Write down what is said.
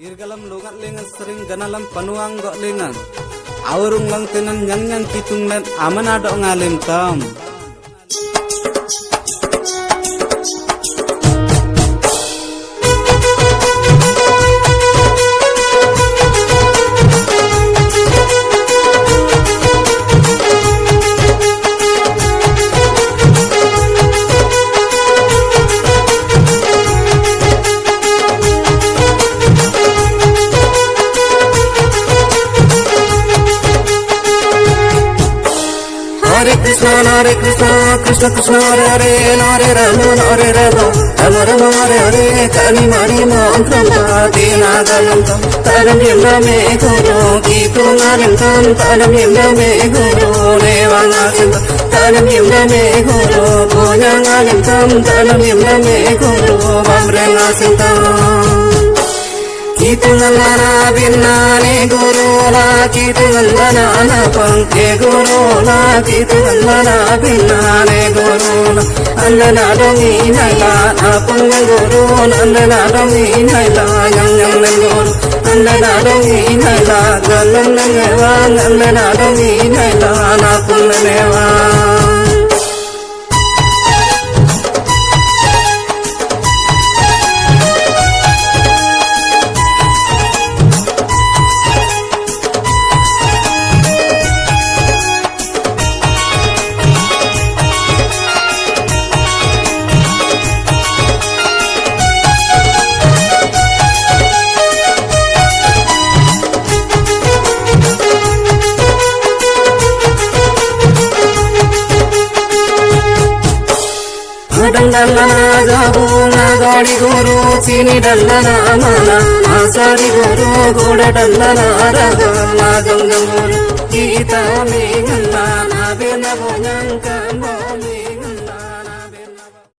Irgalam lungat lengan sering ganalam panuang gok lengan. Aurung lang tenan yang kitung net aman ada ngalim tam. Hare Krishna, Krishna Krishna, Hare Hare, Hare Rama, Hare Rama, Rama Rama, Hare Hare, Kali Mari Mantram Pati Nagalam Tam, Talam Yamra Me Guru, Kitu Nalim Tam, Talam Yamra Me Guru, Nevanga Sinta, Talam Yamra Me Guru, Ponyang Alim Tam, Talam Yamra Me Guru, Vamrenga Sinta. Kitu nalana binane guru la kitu nalana pangke guru la kitu nalana binane guru la andana dongi naila apang guru andana dongi naila yang guru andana dongi naila galam newa andana dongi naila apang newa. Dallana jabuna gadi guru chini dallana mana asari guru goda dallana ragana gangam guru kita me ganna na bena bonyang kan